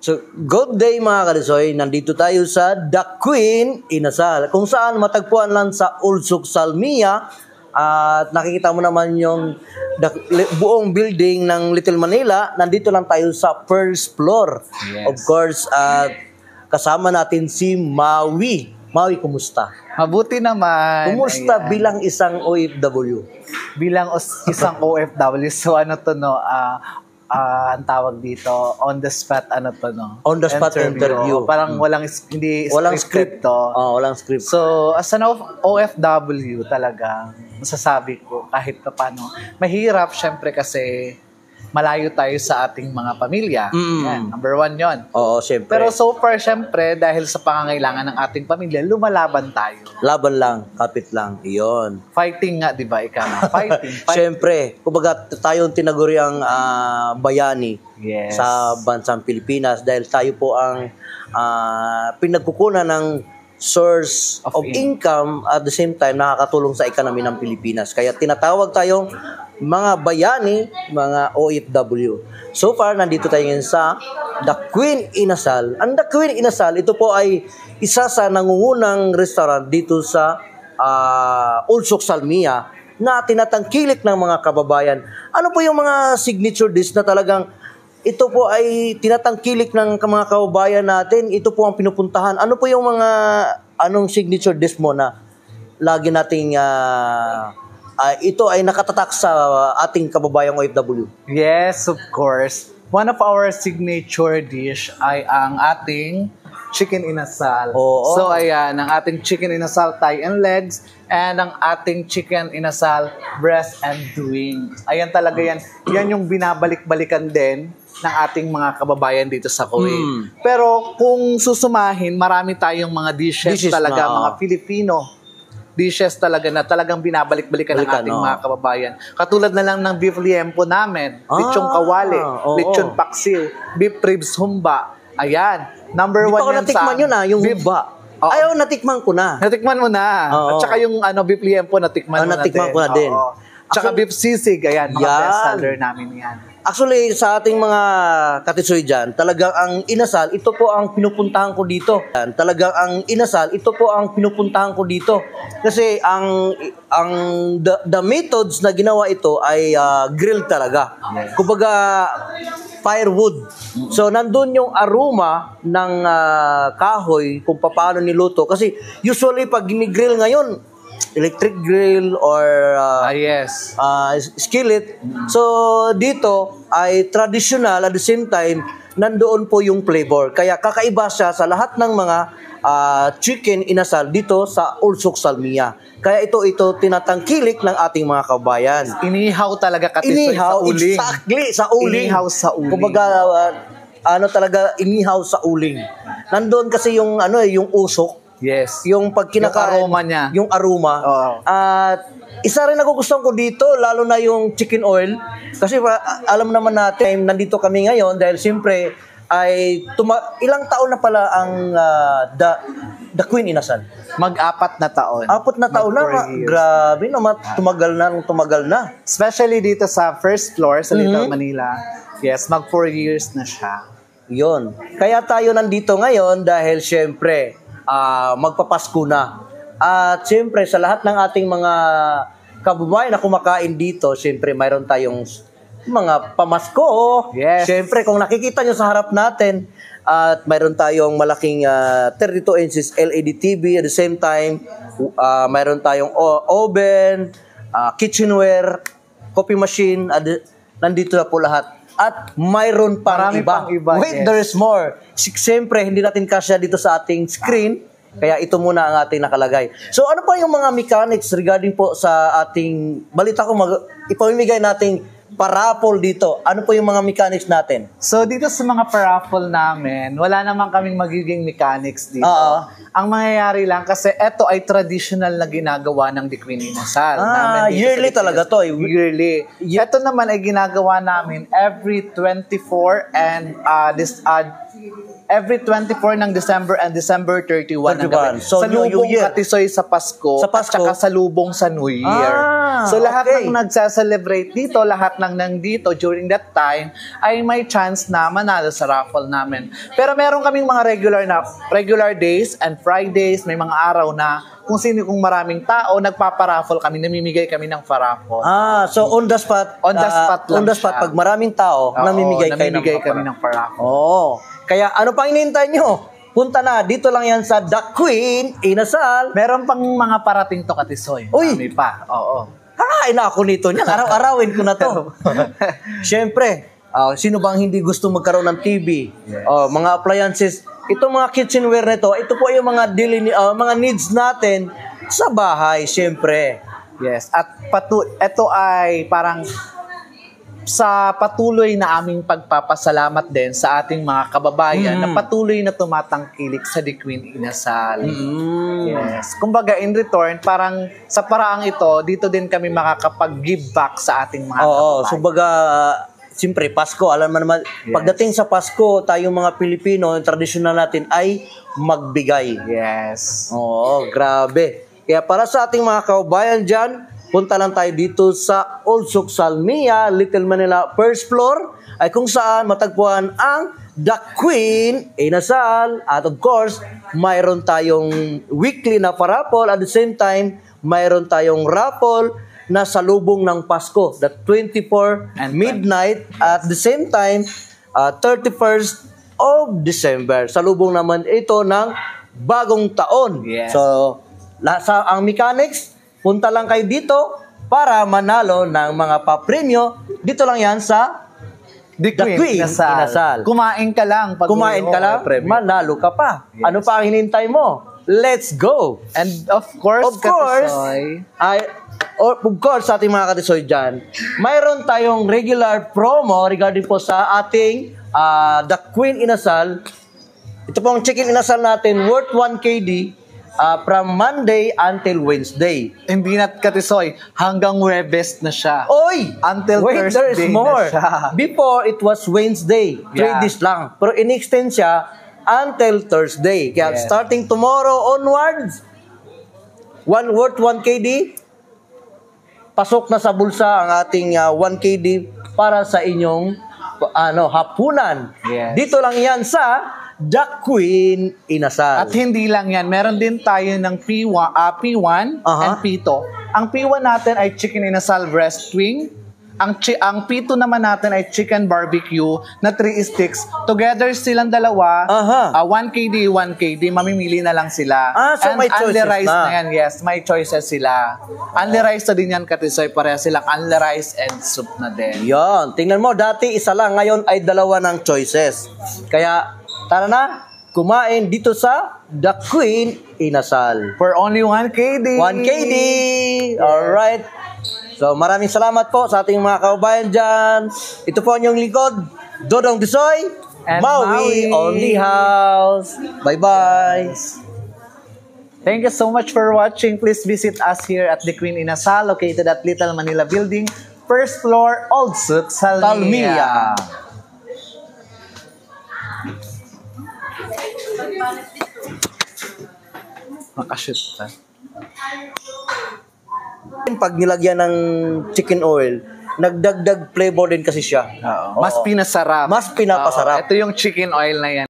So, good day mga kalisoy. Nandito tayo sa The Queen Inasal, kung saan matagpuan lang sa Ulsok, Salmia. At nakikita mo naman yung buong building ng Little Manila. Nandito lang tayo sa first floor. Yes. Of course, kasama natin si Maui. Maui, kumusta? Mabuti naman. Kumusta Ayan. bilang isang OFW? Bilang isang OFW, so ano to no, ang tawag dito, on the spot ano to no? On the spot interview. Parang hindi Walang script script to. Walang script. So, as an OFW talaga, masasabi ko kahit pa paano, mahirap syempre kasi malayo tayo sa ating mga pamilya. Yan, number 1 yon. Oo, syempre. Pero so far, syempre, dahil sa pangangailangan ng ating pamilya, lumalaban tayo. Laban lang, kapit lang. Iyon. Fighting nga, di ba? Ika fighting. Siyempre, kumbaga tayo tinaguriang bayani Yes. sa bansang Pilipinas dahil tayo po ang pinagkukunan ng source of income at the same time nakakatulong sa economy ng Pilipinas. Kaya tinatawag tayong mga bayani, mga OFW. So far, nandito tayo ngayon sa The Queen Inasal. Ang The Queen Inasal, ito po ay isa sa nangungunang restaurant dito sa Ulsok, Salmia na tinatangkilik ng mga kababayan. Ano po yung mga signature dish na talagang ito po ay tinatangkilik ng mga kababayan natin? Ito po ang pinupuntahan. Ano po yung anong signature dish mo na lagi nating ito ay nakatatak sa ating kababayang OFW? Yes, of course. One of our signature dish ay ang ating chicken inasal. Oo. So ayan, ang ating chicken inasal thigh and legs and ang ating chicken inasal breast and wing. Ayan talaga yan. Yan yung binabalik-balikan din ng ating mga kababayan dito sa Kuwait. Pero kung susumahin, marami tayong mga dishes talaga, mga Filipino dishes talaga na talagang binabalik-balikan ng ating mga kababayan. Katulad na lang ng beef liempo namin, lechong kawali, lechon paksiw, beef ribs humba. Ayan, number 1 yan sa... natikman yun yung humba. Ayaw, natikman ko na. Natikman mo na. At saka yung beef liempo, natikman mo na din. Natikman ko na din. Tsaka beef sisig, ayan, mga best seller namin yan. Actually, sa ating mga katisoy dyan, talagang ang inasal, ito po ang pinupuntahan ko dito. Talagang ang inasal, ito po ang pinupuntahan ko dito. Kasi the methods na ginawa ito ay grill talaga. Kumbaga, firewood. So, nandun yung aroma ng kahoy kung paano niluto. Kasi usually, pag gini-grill ngayon, electric grill or skillet. So, dito ay traditional at the same time, nandoon po yung flavor. Kaya kakaiba siya sa lahat ng mga chicken inasal dito sa Ulsok, Salmia. Kaya ito tinatangkilik ng ating mga kabayan. Inihaw talaga katisoy sa uling. Exactly, sa uling. Inihaw sa uling. Kumbaga, talaga inihaw sa uling. Nandoon kasi yung yung usok. Yes. Yung pag kinakain, yung aroma niya. Yung aroma. At isa rin nagugustuhan ko dito, lalo na yung chicken oil. Kasi alam naman natin, nandito kami ngayon dahil siyempre ay ilang taon na pala ang The Queen Inasal? Mag-4 na taon. 4 na taon na. Grabe naman, tumagal na. Especially dito sa first floor sa Little Manila. Yes, mag 4 years na siya. Yun. Kaya tayo nandito ngayon dahil siyempre, magpapasko na. At siyempre, sa lahat ng ating mga kababayan na kumakain dito, siyempre, mayroon tayong mga pamasko. Yes. Siyempre, kung nakikita nyo sa harap natin, at mayroon tayong malaking 32 inches LED TV. At the same time, mayroon tayong oven, kitchenware, coffee machine. Nandito na po lahat. At mayroon pang iba. Wait, there's more. Siyempre, hindi natin kasya dito sa ating screen. Kaya ito muna ang ating nakalagay. So, ano pa yung mga mechanics regarding po sa ating... Balita ko, ipamimigay nating paraffle dito. Ano po yung mga mechanics natin? So, dito sa mga paraffle namin, wala naman kaming magiging mechanics dito. Ang mangyayari lang, kasi ito ay traditional na ginagawa ng The Queen Inasal. Yearly talaga to. Yearly. Ito naman ay ginagawa namin every 24 and every 24 ng December and December 31 ng gabi. So, sa lubong katisoy sa Pasko, at saka sa lubong sa New Year. So lahat okay. ng nagsa-celebrate dito, lahat ng nandito during that time ay may chance na manalo sa raffle namin. Pero meron kaming mga regular days and Fridays, may mga araw na kung maraming tao, nagpaparaffle kami, namimigay kami ng paraffle. So on the spot. On the spot lang On the spot, siya. pag maraming tao, namimigay kami ng paraffle. Oo. Kaya ano pang hinihintay nyo? Punta na, dito lang yan sa The Queen Inasal. Meron pang mga parating to, Katisoy. Uy! Marami pa, oo. Kakain na ako nito niyan. Araw-arawin ko na to. Siyempre, sino bang hindi gusto magkaroon ng TV? Yes. Mga appliances. Itong mga kitchenware nito, ito po yung mga mga needs natin sa bahay, siyempre. Yes. At ito ay parang sa patuloy na aming pagpapasalamat din sa ating mga kababayan na patuloy na tumatangkilik sa The Queen Inasal. Yes. Kumbaga, in return, parang sa paraang ito, dito din kami makakapag-give back sa ating mga kababayan. So baga, siyempre, Pasko, alam mo naman, pagdating sa Pasko, tayong mga Pilipino, yung tradisyonal natin ay magbigay. Yes. Oo, grabe. Kaya para sa ating mga kababayan dyan, punta lang tayo dito sa Old Salmia, Little Manila, first floor, ay kung saan matagpuan ang The Queen Inasal. At of course, mayroon tayong weekly na paraffle. At the same time, mayroon tayong raffle na salubong ng Pasko, the 24 And midnight. At the same time, 31st of December. Salubong naman ito ng bagong taon. Yes. So, ang mechanics, punta lang kayo dito para manalo ng mga papremyo. Dito lang yan sa The Queen Inasal. Kumain ka lang. Kumain ka lang, manalo ka pa. Yes. Ano pa ang hinintay mo? Let's go! And of course, Katisoy, of course, sa ating mga katisoy dyan, mayroon tayong regular promo regarding po sa ating The Queen Inasal. Ito pong chicken inasal natin worth 1 KD from Monday until Wednesday. hindi na Katisoy, hanggang Webes na siya. Oy! Until Wait, Thursday there is more. na siya. Before, it was Wednesday. 3 Yeah. days lang. Pero in-extend siya until Thursday. Kaya Yes. starting tomorrow onwards, worth 1 KD, pasok na sa bulsa ang ating 1 KD para sa inyong hapunan. Yes. Dito lang yan sa The Queen Inasal. At hindi lang yan, meron din tayo ng P1 and P2. Ang P1 natin ay chicken inasal breast wing. Ang P2 naman natin ay chicken barbecue na 3 sticks. Together silang dalawa, 1 KD, 1 KD, mamimili na lang sila. So and may choices only rice na. yan, yes, may choices sila. Only rice na din yan, Katisoy, pareha silang only rice and soup na din. Yon, tingnan mo, dati isa lang, ngayon ay dalawa ng choices. Kaya, tara na, kumain dito sa The Queen Inasal. For only 1 KD. 1 KD! Alright. So, maraming salamat po sa ating mga kababayan dyan. Ito po ang inyong likod, Dodong Disoy, And Maui Maui. Only House. Bye-bye. Thank you so much for watching. Please visit us here at The Queen Inasal, located at Little Manila Building, first floor, Old Suc, Salmia. Makashoot pa. Pag nilagyan ng chicken oil, nagdagdag flavor din kasi siya. Mas pinasarap. Mas pinapasarap. Ito yung chicken oil na yan.